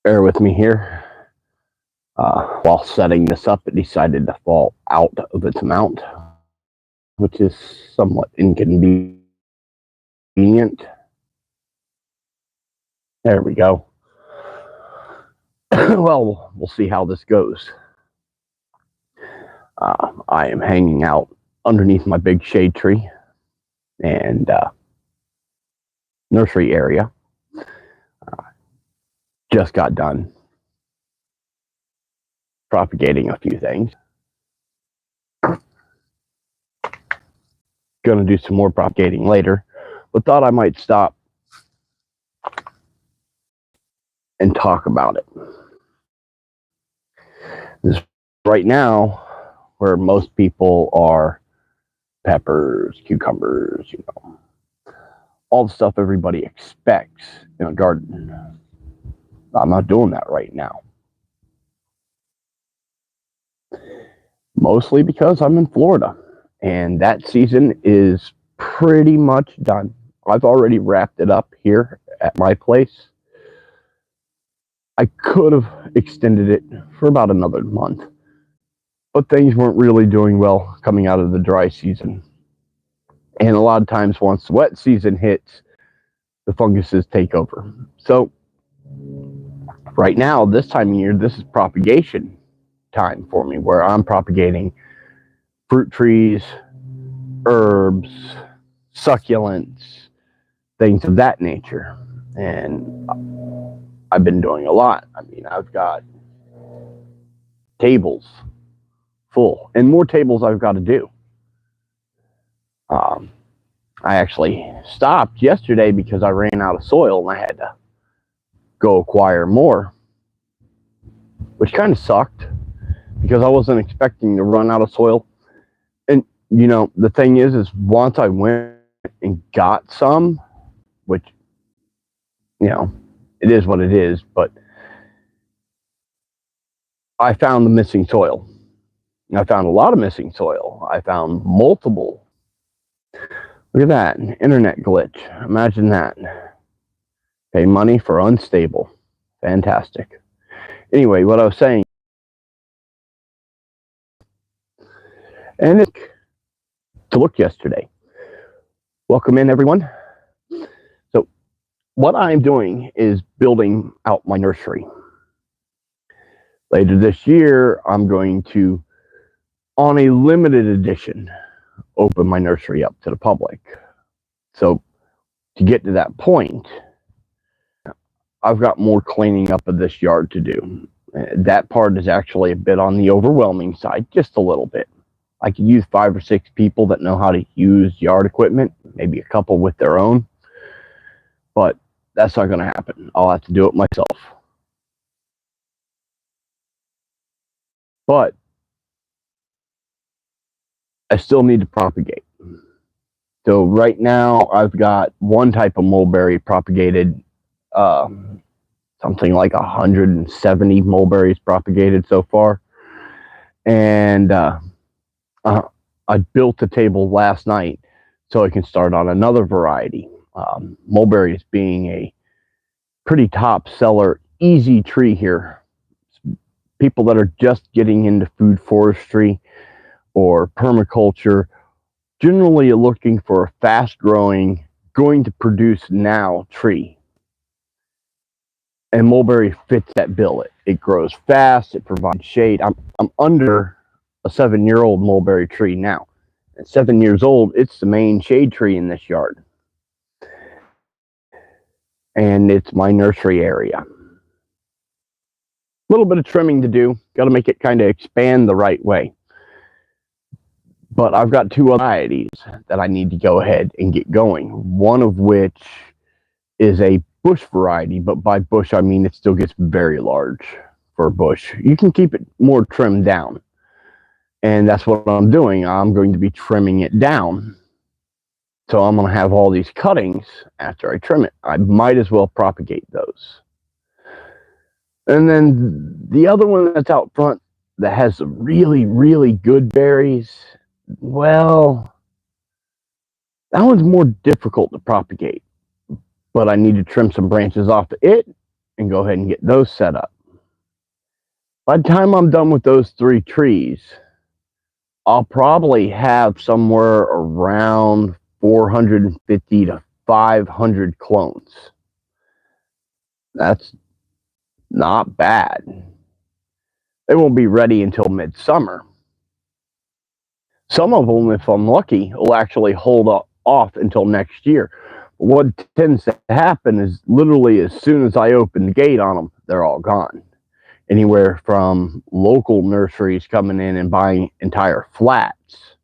Bear with me here. While setting this up, it decided to fall out of its mount, which is somewhat inconvenient. There we go. Well, we'll see how this goes. I am hanging out underneath my big shade tree and nursery area. Just got done propagating a few things. Going to do some more propagating later, but thought I might stop and talk about it. This right now, where most people are peppers, cucumbers, all the stuff everybody expects in a garden. I'm not doing that right now. Mostly because I'm in Florida and that season is pretty much done. I've already wrapped it up here at my place. I could have extended it for about another month, but things weren't really doing well coming out of the dry season. And a lot of times once the wet season hits, the funguses take over. So right now, this time of year, this is propagation time for me, where I'm propagating fruit trees, herbs, succulents, things of that nature. And I've been doing a lot. I mean, I've got tables full and more tables I've got to do. I actually stopped yesterday because I ran out of soil and I had to go acquire more, which kind of sucked because I wasn't expecting to run out of soil. And, the thing is once I went and got some, which, it is what it is, but I found the missing soil. I found a lot of missing soil. I found multiple. Look at that, internet glitch. Imagine that. Pay money for unstable. Fantastic. Anyway, what I was saying, and it's to look yesterday. Welcome in, everyone. So what I'm doing is building out my nursery. Later this year, I'm going to, on a limited edition, open my nursery up to the public. So to get to that point, I've got more cleaning up of this yard to do. That part is actually a bit on the overwhelming side, just a little bit. I could use 5 or 6 people that know how to use yard equipment, maybe a couple with their own, but that's not going to happen. I'll have to do it myself. But I still need to propagate. So right now I've got one type of mulberry propagated, something like 170 mulberries propagated so far. And I built a table last night so I can start on another variety. Mulberries being a pretty top seller, easy tree here. People that are just getting into food forestry or permaculture generally looking for a fast growing, going to produce now tree. And mulberry fits that bill. It grows fast, it provides shade. I'm under a 7-year-old mulberry tree now. At 7 years old, it's the main shade tree in this yard. And it's my nursery area. A little bit of trimming to do. Got to make it kind of expand the right way. But I've got 2 other varieties that I need to go ahead and get going. One of which is a bush variety, but by bush I mean it still gets very large for a bush. You can keep it more trimmed down. And that's what I'm doing. I'm going to be trimming it down. So I'm going to have all these cuttings after I trim it. I might as well propagate those. And then the other one that's out front that has some really, really good berries, well, that one's more difficult to propagate. But I need to trim some branches off of it and go ahead and get those set up. By the time I'm done with those 3 trees, I'll probably have somewhere around 450 to 500 clones. That's not bad. They won't be ready until midsummer. Some of them, if I'm lucky, will actually hold off until next year. What tends to happen is literally as soon as I open the gate on them, they're all gone. Anywhere from local nurseries coming in and buying entire flats,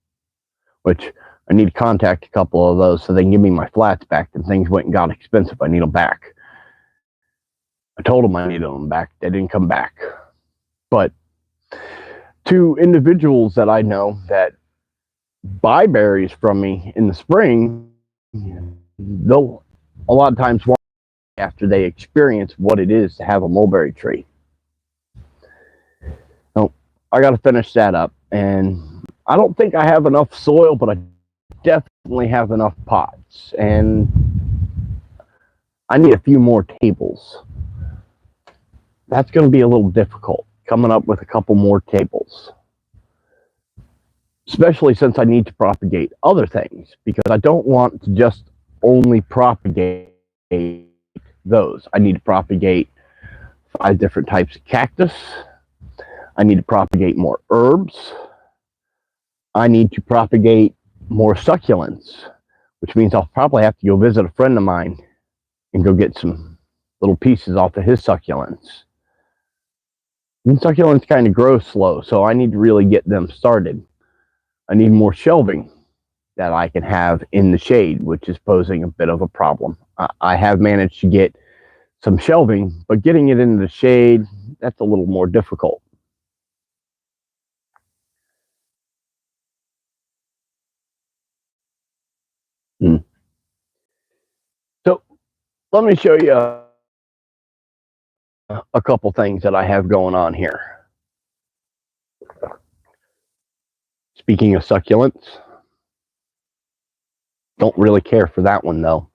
which I need to contact a couple of those so they can give me my flats back. And things went and got expensive. I need them back. I told them I needed them back. They didn't come back. But to individuals that I know that buy berries from me in the spring, they'll a lot of times want after they experience what it is to have a mulberry tree. So I got to finish that up, and I don't think I have enough soil, but I definitely have enough pots, and I need a few more tables. That's going to be a little difficult, coming up with a couple more tables, especially since I need to propagate other things, because I don't want to just only propagate those. I need to propagate 5 different types of cactus. I need to propagate more herbs. I need to propagate more succulents, which means I'll probably have to go visit a friend of mine and go get some little pieces off of his succulents. And succulents kind of grow slow, so I need to really get them started. I need more shelving that I can have in the shade, which is posing a bit of a problem. I have managed to get some shelving, but getting it into the shade, that's a little more difficult. So let me show you a couple things that I have going on here. Speaking of succulents, don't really care for that one though.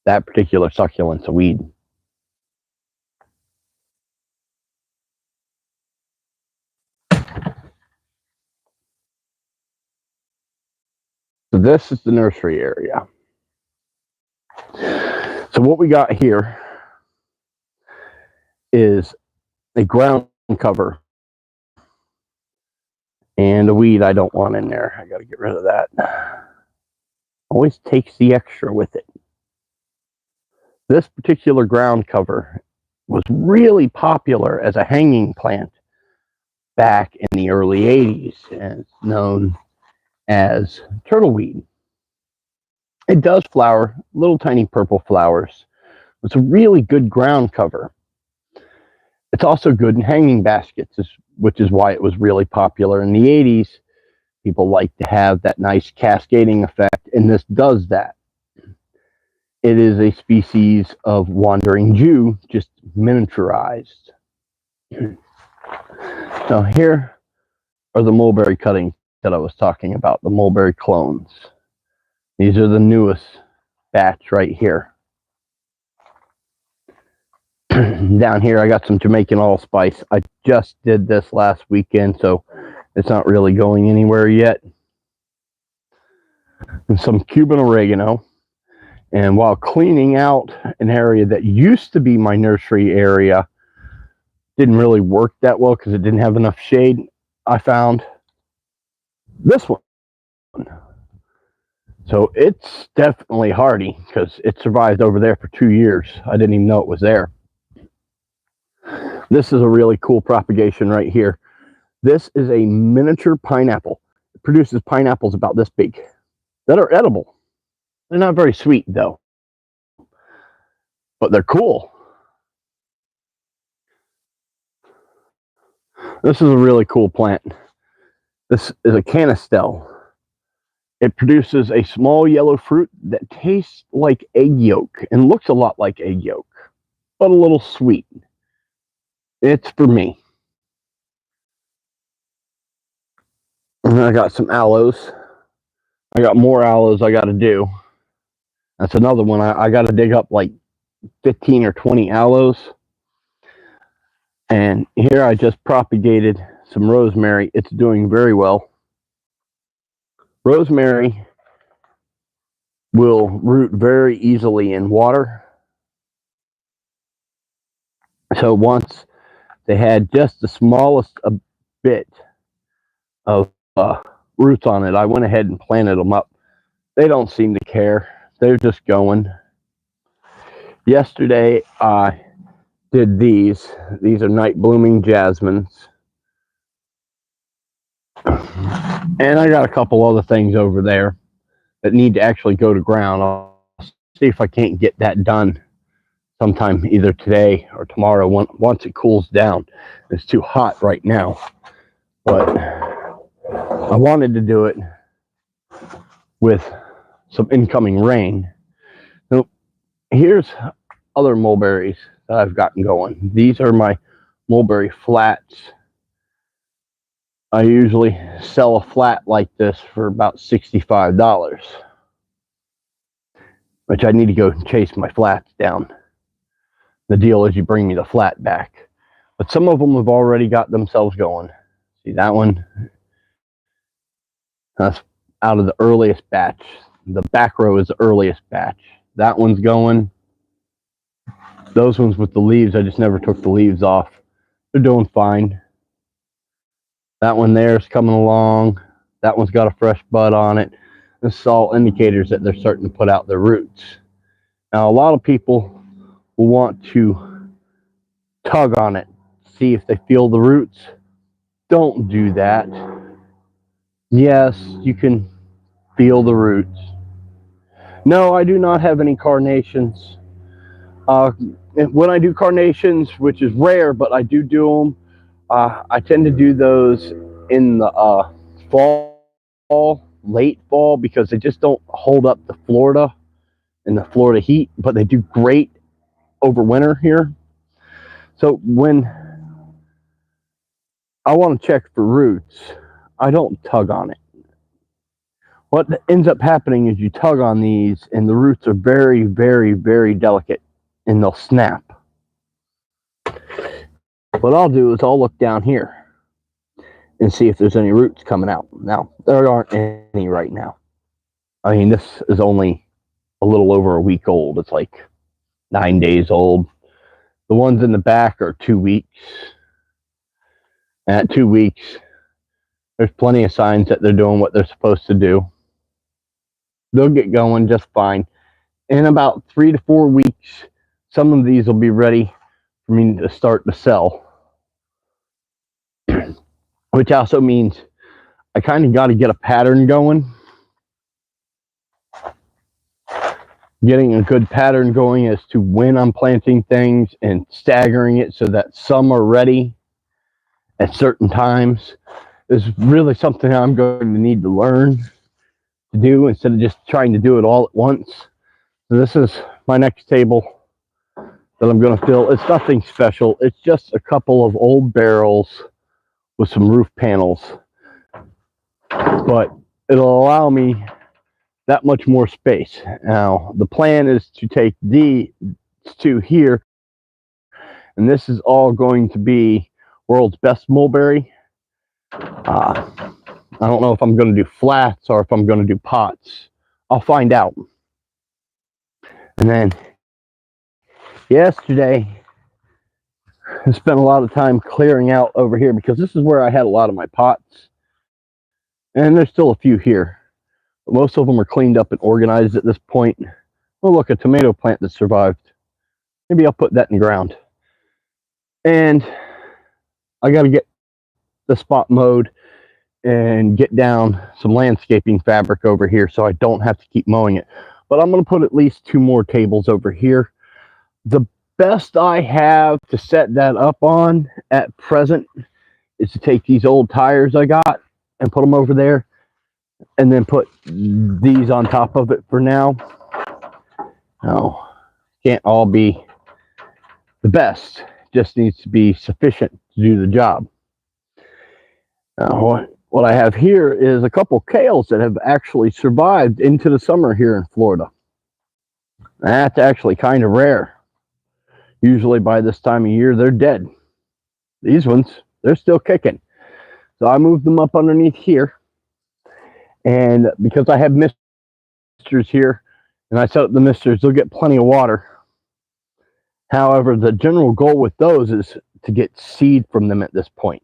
That particular succulent's a weed. So this is the nursery area. So what we got here is a ground cover and a weed I don't want in there. I got to get rid of that. Always takes the extra with it. This particular ground cover was really popular as a hanging plant back in the early 80s, and it's known as turtleweed. It does flower, little tiny purple flowers. It's a really good ground cover. It's also good in hanging baskets, which is why it was really popular in the 80s. People like to have that nice cascading effect, and this does that. It is a species of wandering Jew, just miniaturized. Now here are the mulberry cuttings that I was talking about, the mulberry clones. These are the newest batch right here. Down here I got some Jamaican allspice. I just did this last weekend, so it's not really going anywhere yet. And some Cuban oregano. And while cleaning out an area that used to be my nursery area, didn't really work that well because it didn't have enough shade, I found this one. So it's definitely hardy because it survived over there for 2 years. I didn't even know it was there. This is a really cool propagation right here. This is a miniature pineapple. It produces pineapples about this big that are edible. They're not very sweet though, but they're cool. This is a really cool plant. This is a canistel. It produces a small yellow fruit that tastes like egg yolk and looks a lot like egg yolk, but a little sweet. It's for me. And I got some aloes. I got more aloes I got to do. That's another one. I got to dig up like 15 or 20 aloes. And here I just propagated some rosemary. It's doing very well. Rosemary will root very easily in water. So once they had just the smallest bit of roots on it, I went ahead and planted them up. They don't seem to care. They're just going. Yesterday, I did these. These are night blooming jasmines. And I got a couple other things over there that need to actually go to ground. I'll see if I can't get that done sometime either today or tomorrow once it cools down. It's too hot right now. But I wanted to do it with some incoming rain. So here's other mulberries that I've gotten going. These are my mulberry flats. I usually sell a flat like this for about $65, which I need to go chase my flats down. The deal is you bring me the flat back. But some of them have already got themselves going. See that one? That's out of the earliest batch. The back row is the earliest batch. That one's going. Those ones with the leaves, I just never took the leaves off. They're doing fine. That one there is coming along. That one's got a fresh bud on it. This is all indicators that they're starting to put out their roots. Now, a lot of people will want to tug on it, see if they feel the roots. Don't do that. Yes, you can feel the roots. No, I do not have any carnations. When I do carnations, which is rare, but I do them, I tend to do those in the fall, late fall, because they just don't hold up the Florida and the Florida heat, but they do great over winter here. So when I want to check for roots, I don't tug on it. What ends up happening is you tug on these and the roots are very, very, very delicate and they'll snap. What I'll do is I'll look down here and see if there's any roots coming out. Now, there aren't any right now. I mean, this is only a little over a week old. It's like 9 days old. The ones in the back are 2 weeks. And at 2 weeks, there's plenty of signs that they're doing what they're supposed to do. They'll get going just fine. In about 3 to 4 weeks, some of these will be ready for me to start to sell. Which also means I kind of got to get a pattern going. Getting a good pattern going as to when I'm planting things and staggering it so that some are ready at certain times is really something I'm going to need to learn to do instead of just trying to do it all at once. So this is my next table that I'm going to fill. It's nothing special. It's just a couple of old barrels with some roof panels, but it'll allow me that much more space. Now, the plan is to take these two here, and this is all going to be world's best mulberry. I don't know if I'm going to do flats or if I'm going to do pots. I'll find out. And then yesterday, I spent a lot of time clearing out over here because this is where I had a lot of my pots. And there's still a few here. But most of them are cleaned up and organized at this point. Oh, look, a tomato plant that survived. Maybe I'll put that in the ground. And I got to get the spot mowed and get down some landscaping fabric over here so I don't have to keep mowing it. But I'm going to put at least 2 more tables over here. The best I have to set that up on at present is to take these old tires I got and put them over there and then put these on top of it for now. No, can't all be the best. Just needs to be sufficient to do the job. Now, what I have here is a couple kales that have actually survived into the summer here in Florida. That's actually kind of rare. Usually by this time of year, they're dead. these ones, they're still kicking. So I moved them up underneath here. And because I have misters here, and I set up the misters, they'll get plenty of water. However, the general goal with those is to get seed from them at this point,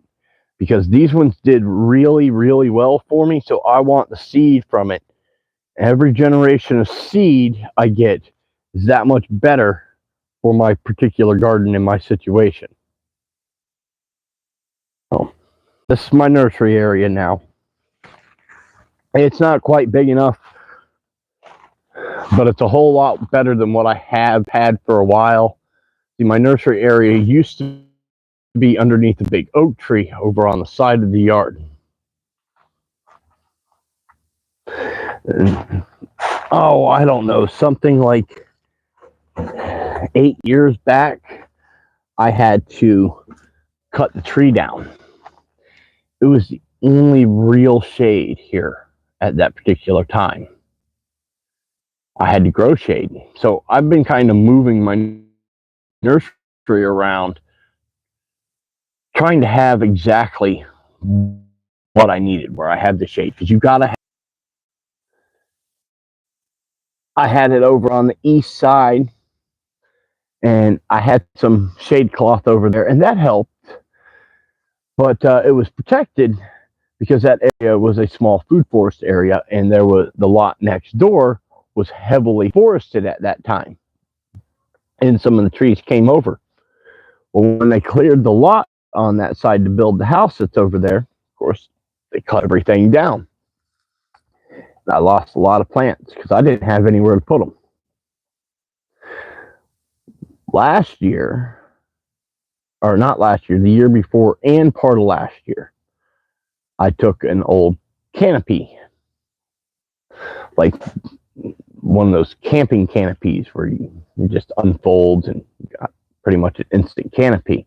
because these ones did really, really well for me. So I want the seed from it. Every generation of seed I get is that much better for my particular garden in my situation. Oh, this is my nursery area now. It's not quite big enough, but it's a whole lot better than what I have had for a while. See, my nursery area used to be underneath a big oak tree over on the side of the yard. And, oh, I don't know, something like 8 years back, I had to cut the tree down. It was the only real shade here at that particular time. I had to grow shade. So I've been kind of moving my nursery around, trying to have exactly what I needed, where I had the shade, because you gotta have. I had it over on the east side, and I had some shade cloth over there, and that helped. But it was protected because that area was a small food forest area, and there was the lot next door was heavily forested at that time, and some of the trees came over. Well, when they cleared the lot on that side to build the house that's over there, of course, they cut everything down. I lost a lot of plants because I didn't have anywhere to put them. Last year, or not last year, the year before and part of last year, I took an old canopy, like one of those camping canopies where you just unfolds and you got pretty much an instant canopy,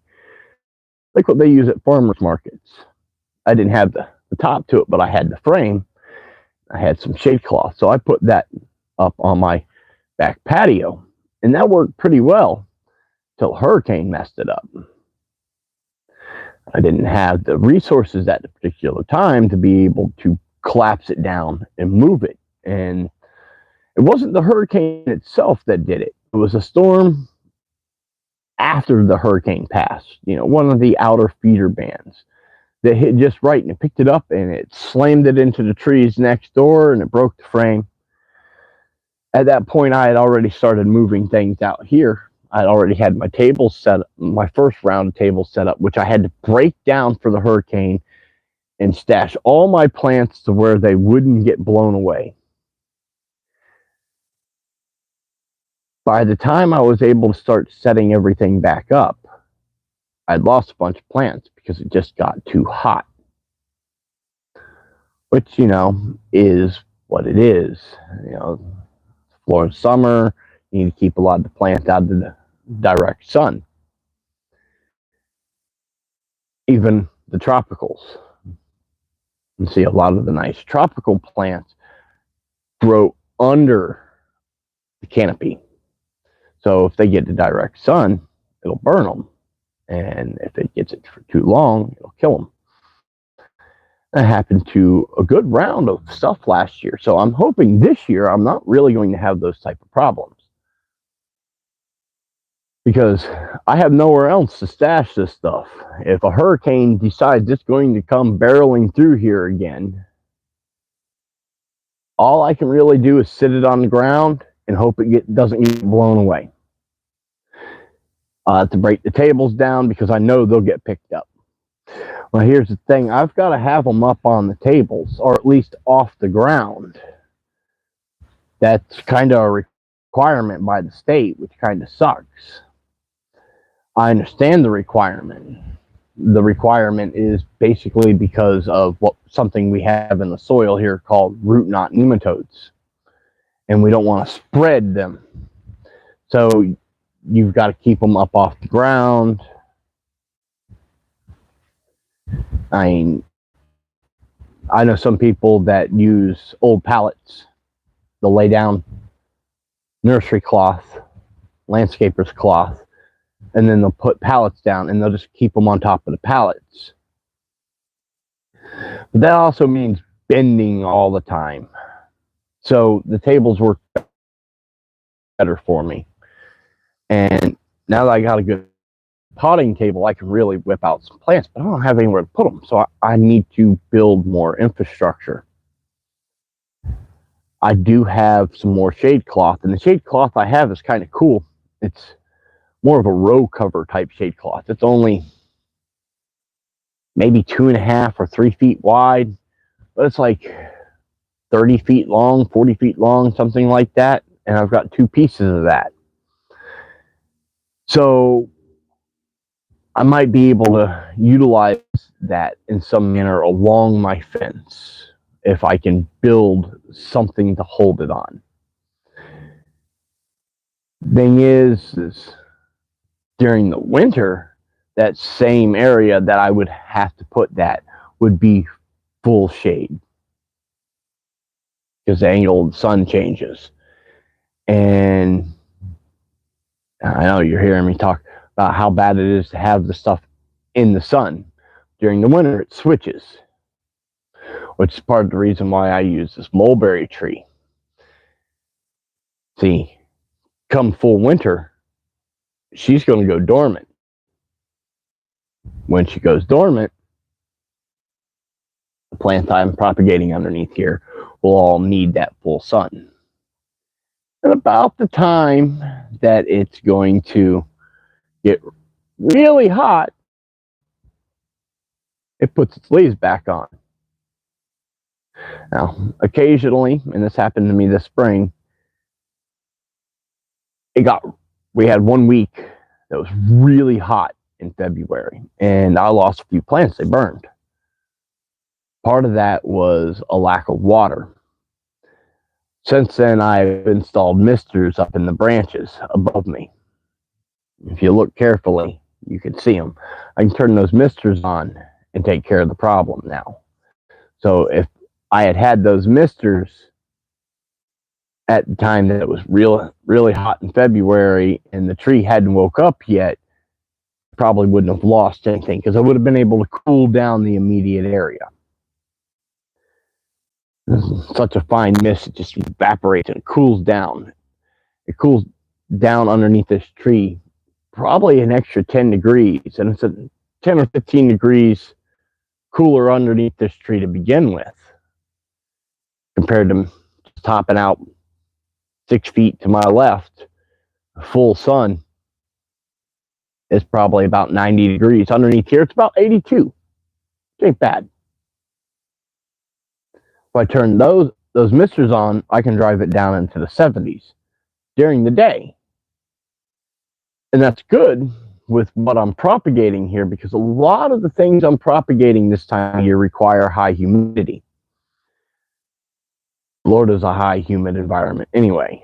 like what they use at farmers markets. I didn't have the top to it, but I had the frame. I had some shade cloth, so I put that up on my back patio, and that worked pretty well till a hurricane messed it up. I didn't have the resources at the particular time to be able to collapse it down and move it. And it wasn't the hurricane itself that did it. It was a storm after the hurricane passed, one of the outer feeder bands that hit just right, and it picked it up and it slammed it into the trees next door, and it broke the frame. At that point, I had already started moving things out here. I'd already had my tables set up, my first round of tables set up, which I had to break down for the hurricane and stash all my plants to where they wouldn't get blown away. By the time I was able to start setting everything back up, I'd lost a bunch of plants because it just got too hot. Which, is what it is. Florida summer, you need to keep a lot of the plants out of the direct sun. Even the tropicals. You see a lot of the nice tropical plants grow under the canopy. So if they get the direct sun, it'll burn them. And if it gets it for too long, it'll kill them. That happened to a good round of stuff last year. So I'm hoping this year I'm not really going to have those type of problems, because I have nowhere else to stash this stuff. If a hurricane decides it's going to come barreling through here again, all I can really do is sit it on the ground and hope it doesn't get blown away. To break the tables down because I know they'll get picked up. Well, here's the thing. I've got to have them up on the tables, or at least off the ground. That's kind of a requirement by the state, which kind of sucks. I understand the requirement. The requirement is basically because of something we have in the soil here called root knot nematodes. And we don't want to spread them. So you've got to keep them up off the ground. I know some people that use old pallets. They'll lay down nursery cloth, landscaper's cloth, and then they'll put pallets down, and they'll just keep them on top of the pallets. But that also means bending all the time. So the tables work better for me. And now that I got a good potting table, I can really whip out some plants, but I don't have anywhere to put them. So I need to build more infrastructure. I do have some more shade cloth, and the shade cloth I have is kind of cool. It's more of a row cover type shade cloth. It's only maybe 2.5 or 3 feet wide, but it's like 30 feet long, 40 feet long, something like that. And I've got 2 pieces of that. So I might be able to utilize that in some manner along my fence if I can build something to hold it on. Thing is during the winter, that same area that I would have to put that would be full shade because the angle of the sun changes. And I know you're hearing me talk about how bad it is to have the stuff in the sun. During the winter, it switches, which is part of the reason why I use this mulberry tree. See, come full winter, she's going to go dormant. When she goes dormant, the plants I'm propagating underneath here will all need that full sun. And about the time that it's going to get really hot, it puts its leaves back on. Now, occasionally, and this happened to me this spring, we had 1 week that was really hot in February, and I lost a few plants. They burned. Part of that was a lack of water. Since then, I've installed misters up in the branches above me. If you look carefully, you can see them. I can turn those misters on and take care of the problem now. So if I had those misters at the time that it was really hot in February and the tree hadn't woke up yet, probably wouldn't have lost anything because I would have been able to cool down the immediate area. This is such a fine mist, it just evaporates and it cools down. It cools down underneath this tree probably an extra 10 degrees, and it's a 10 or 15 degrees cooler underneath this tree to begin with compared to topping out 6 feet to my left. Full sun is probably about 90 degrees. Underneath here, it's about 82. It ain't bad. If I turn those misters on, I can drive it down into the 70s during the day. And that's good with what I'm propagating here because a lot of the things I'm propagating this time of year require high humidity. Florida's a high humid environment anyway.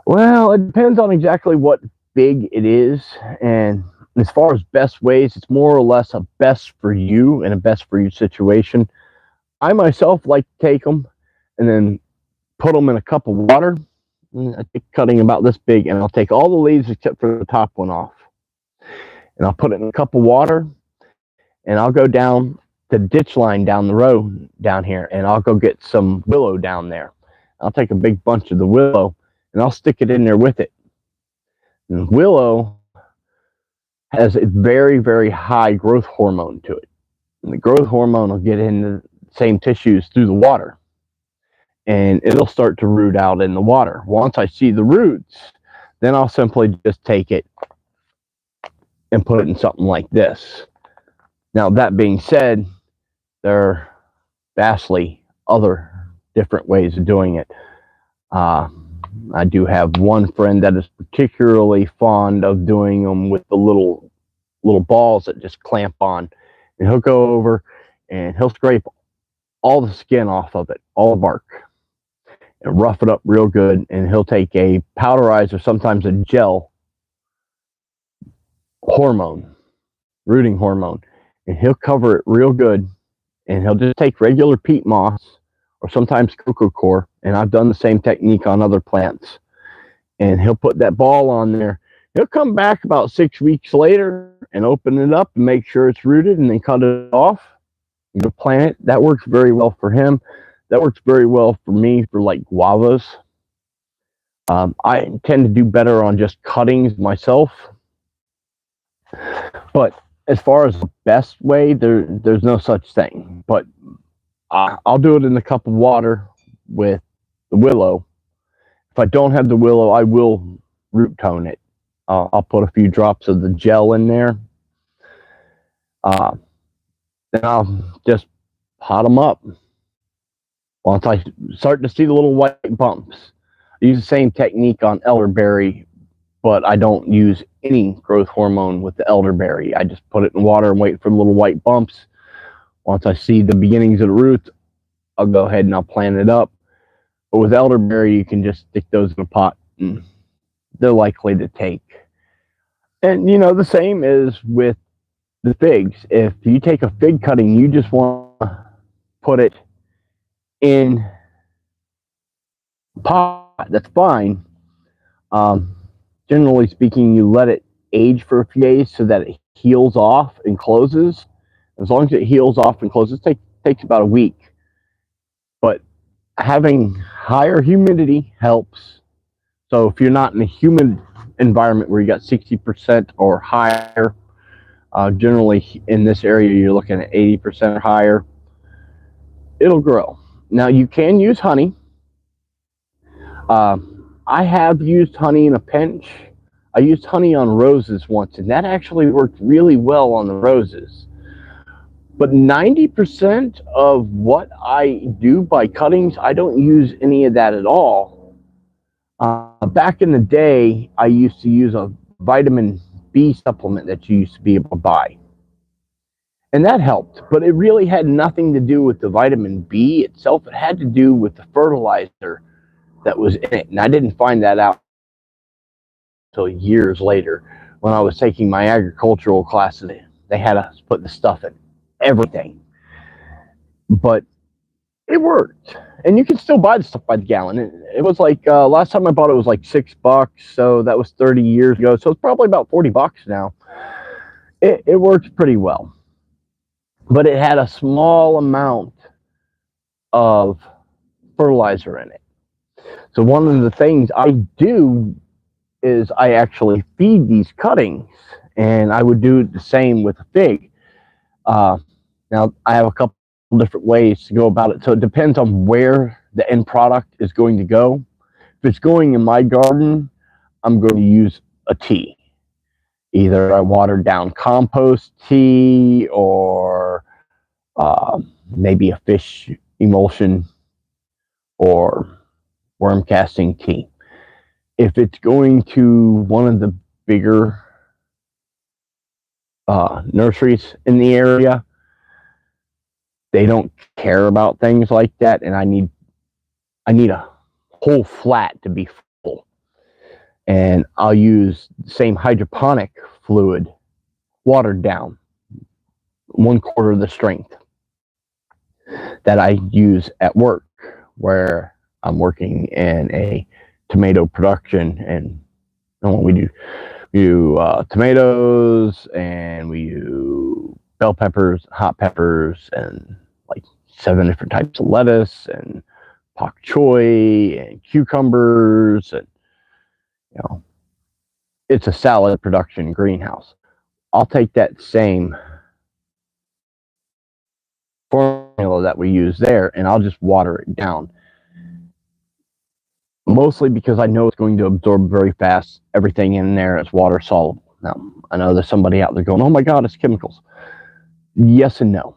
Well, it depends on exactly what big it is, and as far as best ways, it's more or less a best for you and a best for you situation. I myself like to take them and then put them in a cup of water. I take cutting about this big, and I'll take all the leaves except for the top one off, and I'll put it in a cup of water, and I'll go down the ditch line down the road down here, and I'll go get some willow down there. I'll take a big bunch of the willow, and I'll stick it in there with it. And willow has a very, very high growth hormone to it. And the growth hormone will get into the same tissues through the water. And it'll start to root out in the water. Once I see the roots, then I'll simply just take it and put it in something like this. Now, that being said, there are vastly other different ways of doing it. I do have one friend that is particularly fond of doing them with the little balls that just clamp on, and he'll go over and he'll scrape all the skin off of it, all the bark, and rough it up real good, and he'll take a powderized or sometimes a gel hormone, rooting hormone, and he'll cover it real good, and he'll just take regular peat moss or sometimes cocoa core, and I've done the same technique on other plants. And he'll put that ball on there. He'll come back about 6 weeks later and open it up and make sure it's rooted, and then cut it off. You plant it. That works very well for him. That works very well for me for like guavas. I tend to do better on just cuttings myself. But as far as the best way, there's no such thing. But I'll do it in a cup of water with the willow. If I don't have the willow, I will root tone it. I'll put a few drops of the gel in there. Then I'll just pot them up. Once I start to see the little white bumps, I use the same technique on elderberry, but I don't use any growth hormone with the elderberry. I just put it in water and wait for the little white bumps. Once I see the beginnings of the roots, I'll go ahead and I'll plant it up. But with elderberry, you can just stick those in a pot and they're likely to take. And, you know, the same is with the figs. If you take a fig cutting, you just want to put it in a pot, that's fine. Generally speaking, you let it age for a few days so that it heals off and closes. As long as it heals off and closes, it takes about a week. But having higher humidity helps. So if you're not in a humid environment where you got 60% or higher, generally in this area you're looking at 80% or higher, it'll grow. Now you can use honey. I have used honey in a pinch. I used honey on roses once, and that actually worked really well on the roses. But 90% of what I do by cuttings, I don't use any of that at all. Back in the day, I used to use a vitamin B supplement that you used to be able to buy. And that helped, but it really had nothing to do with the vitamin B itself. It had to do with the fertilizer that was in it. And I didn't find that out until years later when I was taking my agricultural classes. They had us put the stuff in everything. But it worked. And you can still buy the stuff by the gallon. It was like, last time I bought it was like $6. So that was 30 years ago. So it's probably about $40 now. It works pretty well. But it had a small amount of fertilizer in it. So one of the things I do is I actually feed these cuttings, and I would do the same with a fig. Now, I have a couple different ways to go about it. So it depends on where the end product is going to go. If it's going in my garden, I'm going to use a tea. Either a watered down compost tea or maybe a fish emulsion or worm casting tea. If it's going to one of the bigger nurseries in the area, they don't care about things like that, and I need a whole flat to be full. And I'll use the same hydroponic fluid, watered down, 1/4 of the strength, that I use at work, where I'm working in a tomato production, and we do tomatoes, and we do bell peppers, hot peppers, and like 7 different types of lettuce, and pak choi, and cucumbers, and it's a salad production greenhouse. I'll take that same formula that we use there, and I'll just water it down. Mostly because I know it's going to absorb very fast. Everything in there is water soluble. Now, I know there's somebody out there going, oh my God, it's chemicals. Yes and no.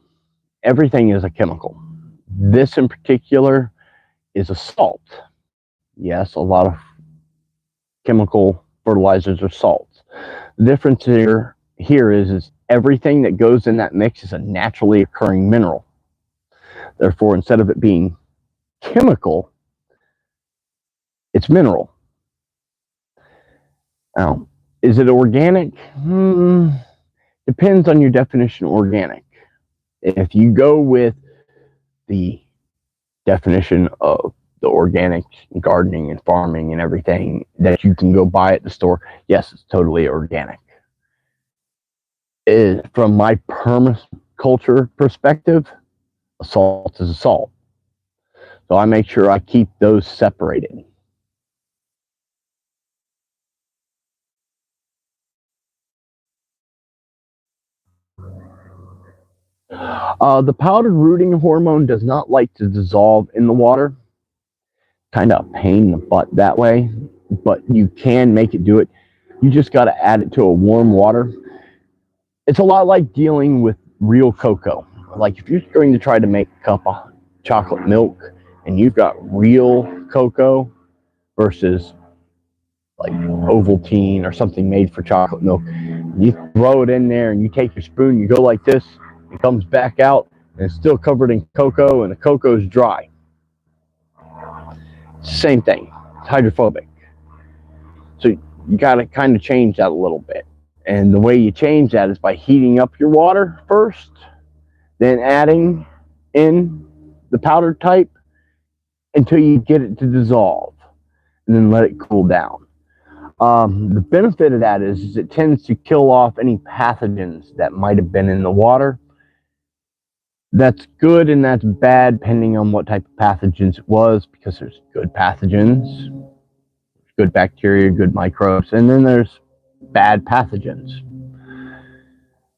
Everything is a chemical. This in particular is a salt. Yes, a lot of chemical fertilizers are salts. The difference here is everything that goes in that mix is a naturally occurring mineral. Therefore, instead of it being chemical, it's mineral. Now, is it organic? Depends on your definition of organic. If you go with the definition of the organic gardening and farming and everything that you can go buy at the store, yes, it's totally organic. From my permaculture perspective, a salt is a salt. So I make sure I keep those separated. The powdered rooting hormone does not like to dissolve in the water. Kind of a pain in the butt that way, but you can make it do it. You just got to add it to a warm water. It's a lot like dealing with real cocoa. Like if you're going to try to make a cup of chocolate milk and you've got real cocoa versus like Ovaltine or something made for chocolate milk, you throw it in there and you take your spoon, you go like this, it comes back out and it's still covered in cocoa and the cocoa is dry. Same thing, it's hydrophobic. So you got to kind of change that a little bit. And the way you change that is by heating up your water first, then adding in the powdered type until you get it to dissolve, and then let it cool down. The benefit of that is it tends to kill off any pathogens that might have been in the water. That's good and that's bad depending on what type of pathogens it was, because there's good pathogens, good bacteria, good microbes, and then there's bad pathogens.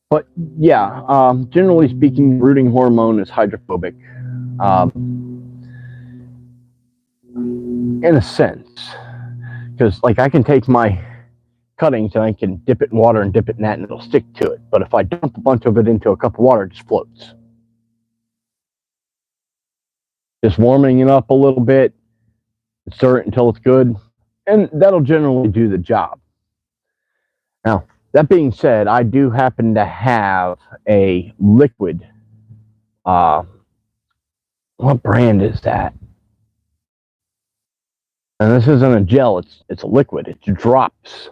But yeah, generally speaking, rooting hormone is hydrophobic. In a sense, because like I can take my cuttings and I can dip it in water and dip it in that and it'll stick to it. But if I dump a bunch of it into a cup of water, it just floats. Just warming it up a little bit, stir it until it's good, and that'll generally do the job. Now, that being said, I do happen to have a liquid. What brand is that? And this isn't a gel, it's a liquid. It's drops.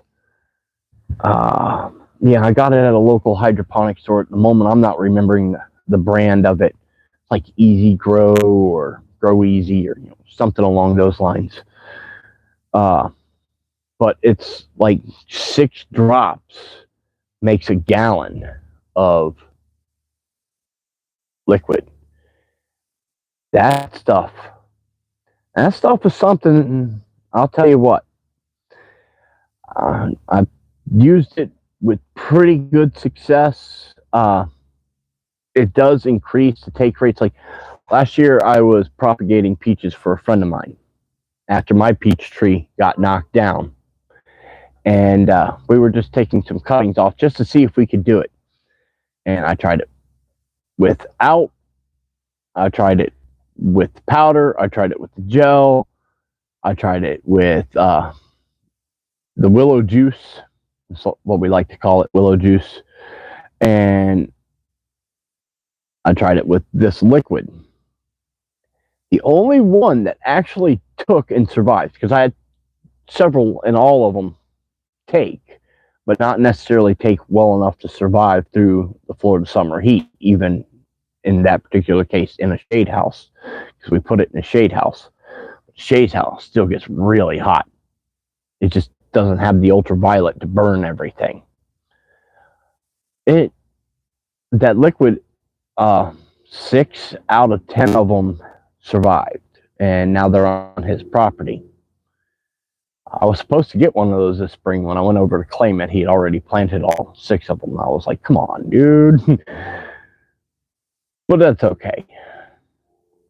Yeah, I got it at a local hydroponic store. At the moment, I'm not remembering the brand of it. It's like Easy Grow or Grow Easy or something along those lines. But it's like 6 drops makes a gallon of liquid. That stuff is something. I'll tell you what. I've used it with pretty good success. It does increase the take rates. Like last year, I was propagating peaches for a friend of mine after my peach tree got knocked down. And we were just taking some cuttings off just to see if we could do it. And I tried it without. I tried it with powder. I tried it with the gel. I tried it with the willow juice. That's what we like to call it, willow juice. And I tried it with this liquid. The only one that actually took and survived, because I had several and all of them take, but not necessarily take well enough to survive through the Florida summer heat, even in that particular case in a shade house, because we put it in a shade house. Shade house still gets really hot. It just doesn't have the ultraviolet to burn everything. That liquid, 6 out of 10 of them survived, and now they're on his property. I was supposed to get one of those this spring. When I went over to claim it, he had already planted all 6 of them. I was like, come on, dude. But that's okay,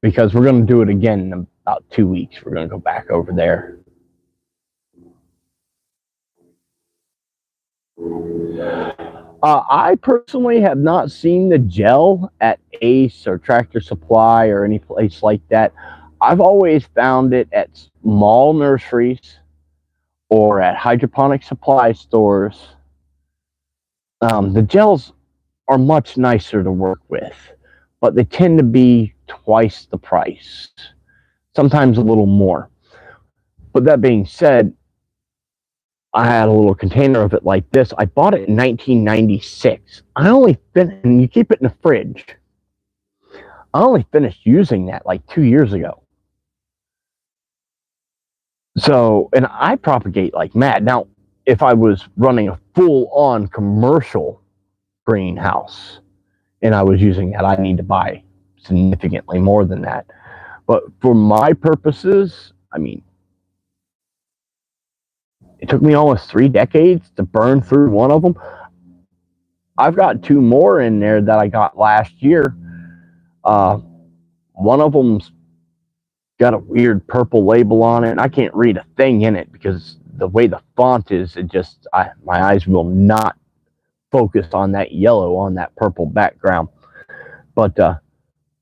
because we're going to do it again in about 2 weeks. We're going to go back over there. I personally have not seen the gel at Ace or Tractor Supply or any place like that. I've always found it at small nurseries or at hydroponic supply stores. The gels are much nicer to work with, but they tend to be twice the price, sometimes a little more. But that being said, I had a little container of it like this. I bought it in 1996. I only finished, and you keep it in the fridge. I only finished using that like 2 years ago. So, and I propagate like mad. Now, if I was running a full-on commercial greenhouse and I was using that, I need to buy significantly more than that. But for my purposes, I mean, it took me almost 3 decades to burn through one of them. I've got 2 more in there that I got last year. One of them's got a weird purple label on it, and I can't read a thing in it because the way the font is, my eyes will not focus on that yellow on that purple background. But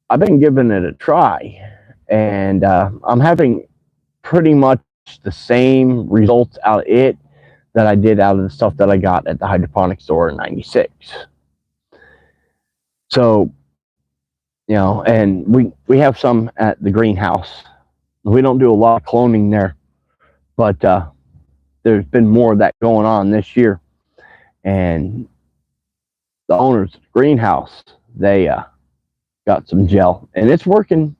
I've been giving it a try, and I'm having pretty much the same results out of it that I did out of the stuff that I got at the hydroponic store in '96. So, and we have some at the greenhouse. We don't do a lot of cloning there, but there's been more of that going on this year. And the owners of the greenhouse, they got some gel, and it's working.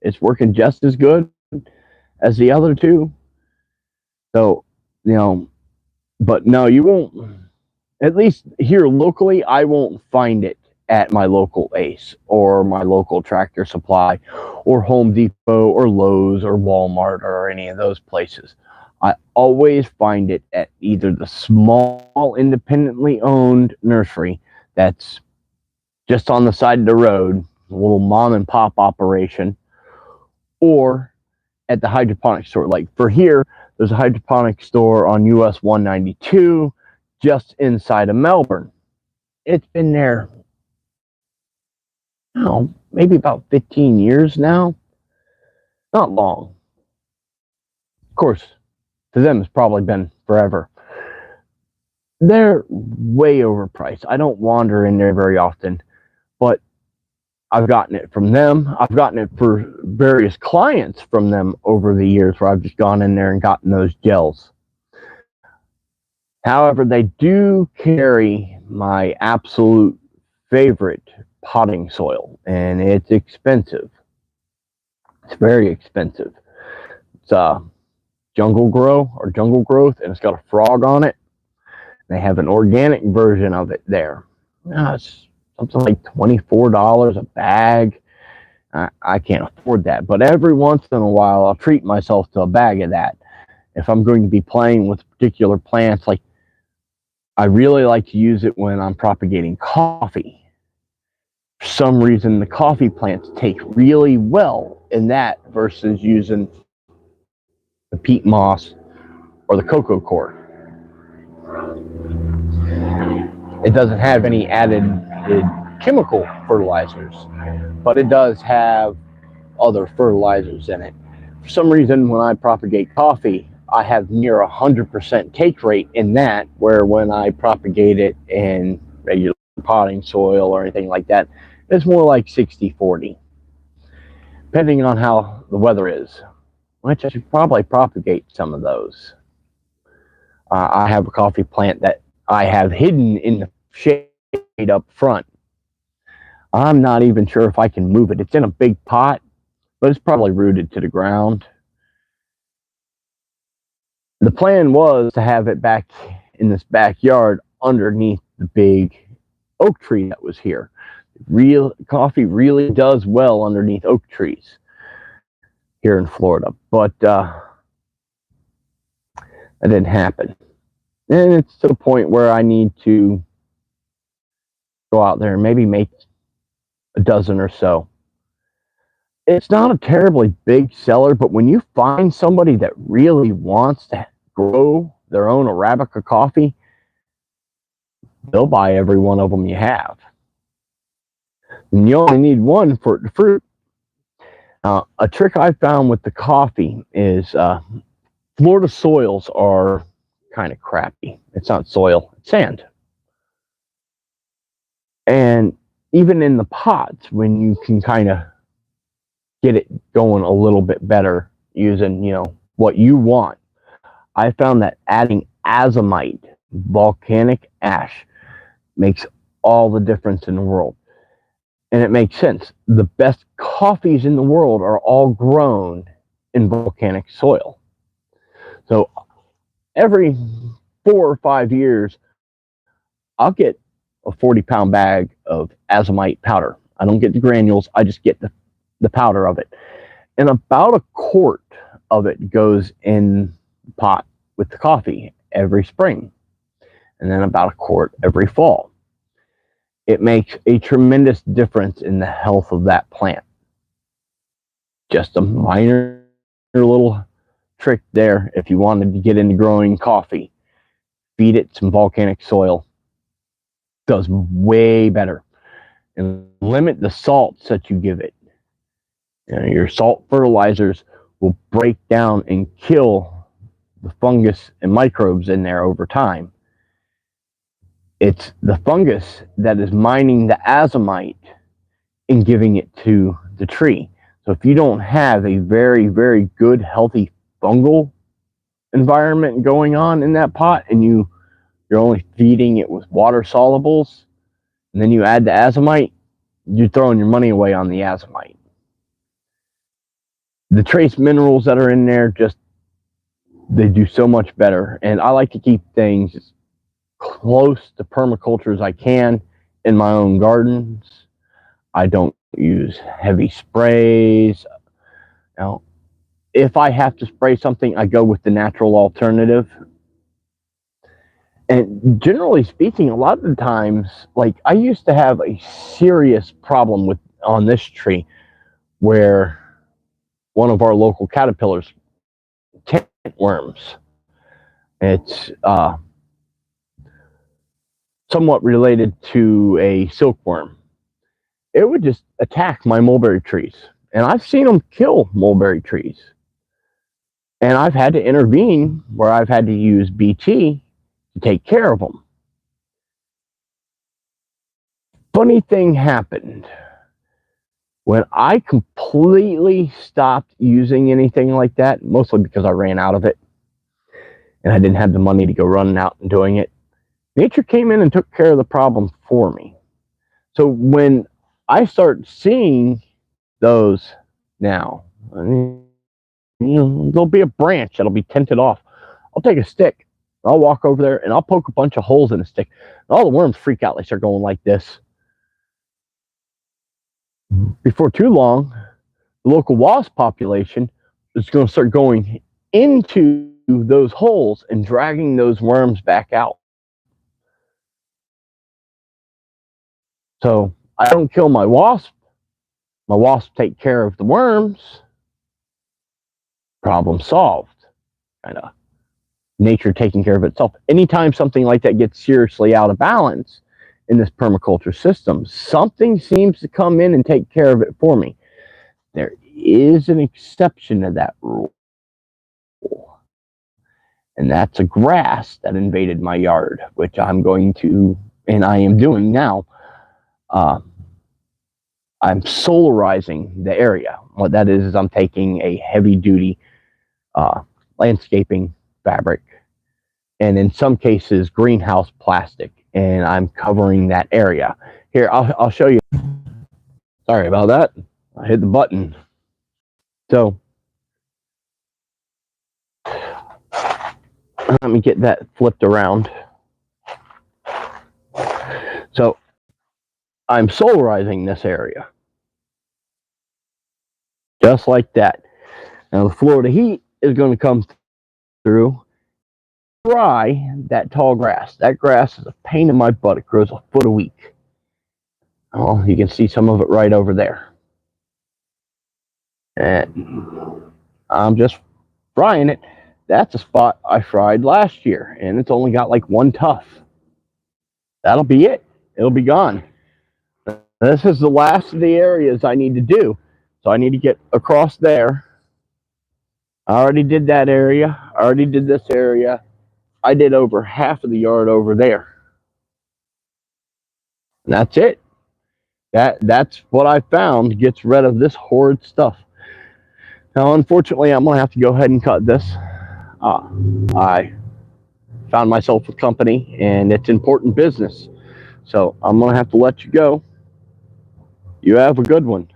It's working just as good as the other 2. So, but no, you won't. At least here locally, I won't find it at my local Ace or my local Tractor Supply or Home Depot or Lowe's or Walmart or any of those places. I always find it at either the small independently owned nursery that's just on the side of the road, a little mom and pop operation, or at the hydroponic store. Like for here, there's a hydroponic store on US 192 just inside of Melbourne. It's been there, maybe about 15 years now. Not long. Of course, to them it's probably been forever. They're way overpriced. I don't wander in there very often, but I've gotten it from them. I've gotten it for various clients from them over the years where I've just gone in there and gotten those gels. However, they do carry my absolute favorite potting soil, and it's expensive. It's very expensive. It's Jungle Grow or Jungle Growth, and it's got a frog on it. They have an organic version of it there. It's something like $24 a bag. I can't afford that, but every once in a while, I'll treat myself to a bag of that. If I'm going to be playing with particular plants, like I really like to use it when I'm propagating coffee. For some reason, the coffee plants take really well in that versus using the peat moss or the cocoa coir. It doesn't have any added chemical fertilizers, but it does have other fertilizers in it. For some reason, when I propagate coffee, I have near 100% take rate in that, where when I propagate it in regular potting soil or anything like that, it's more like 60-40, depending on how the weather is, which I should probably propagate some of those. I have a coffee plant that I have hidden in the shade up front. I'm not even sure if I can move it. It's in a big pot, but it's probably rooted to the ground. The plan was to have it back in this backyard underneath the big oak tree that was here. Real coffee really does well underneath oak trees here in Florida, but that didn't happen. And it's to the point where I need to go out there and maybe make a dozen or so. It's not a terribly big seller, but when you find somebody that really wants to grow their own Arabica coffee, they'll buy every one of them you have. And you only need one for the fruit. A trick I found with the coffee is Florida soils are kind of crappy. It's not soil, it's sand. And even in the pots, when you can kind of get it going a little bit better using, what you want, I found that adding azomite, volcanic ash, makes all the difference in the world. And it makes sense. The best coffees in the world are all grown in volcanic soil. So every 4 or 5 years, I'll get a 40-pound bag of azomite powder. I don't get the granules, I just get the powder of it. And about a quart of it goes in the pot with the coffee every spring. And then about a quart every fall. It makes a tremendous difference in the health of that plant. Just a minor little trick there if you wanted to get into growing coffee. Feed it some volcanic soil. Does way better. And limit the salts that you give it. You know, your salt fertilizers will break down and kill the fungus and microbes in there over time. It's the fungus that is mining the azomite and giving it to the tree. So if you don't have a very, very good, healthy fungal environment going on in that pot, and you're only feeding it with water solubles, and then you add the azomite, you're throwing your money away on the azomite. The trace minerals that are in there, they do so much better. And I like to keep things as close to permaculture as I can in my own gardens. I don't use heavy sprays. Now, if I have to spray something, I go with the natural alternative. And generally speaking, a lot of the times, like I used to have a serious problem on this tree where one of our local caterpillars, tent worms. It's somewhat related to a silkworm. It would just attack my mulberry trees. And I've seen them kill mulberry trees. And I've had to intervene where I've had to use BT to take care of them. Funny thing happened. When I completely stopped using anything like that, mostly because I ran out of it, and I didn't have the money to go running out and doing it, nature came in and took care of the problem for me. So when I start seeing those now, I mean, there'll be a branch that'll be tented off. I'll take a stick, I'll walk over there, and I'll poke a bunch of holes in the stick. And all the worms freak out. They start going like this. Before too long, the local wasp population is going to start going into those holes and dragging those worms back out. So I don't kill my wasp. My wasps take care of the worms. Problem solved. Kind of nature taking care of itself. Anytime something like that gets seriously out of balance in this permaculture system, something seems to come in and take care of it for me. There is an exception to that rule. And that's a grass that invaded my yard, which I'm going to, and I am doing now. I'm solarizing the area. What that is I'm taking a heavy-duty landscaping fabric, and in some cases greenhouse plastic, and I'm covering that area. Here, I'll show you. Sorry about that. I hit the button. So let me get that flipped around. So I'm solarizing this area. Just like that. Now the Florida heat is going to come through, dry that tall grass. That grass is a pain in my butt. It grows a foot a week. Oh, you can see some of it right over there. And I'm just frying it. That's a spot I fried last year, and it's only got like one tuft. That'll be it. It'll be gone. This is the last of the areas I need to do. So I need to get across there. I already did that area. I already did this area. I did over half of the yard over there. And that's it. That's what I found gets rid of this horrid stuff. Now, unfortunately, I'm going to have to go ahead and cut this. I found myself a company, and it's important business. So I'm going to have to let you go. You have a good one.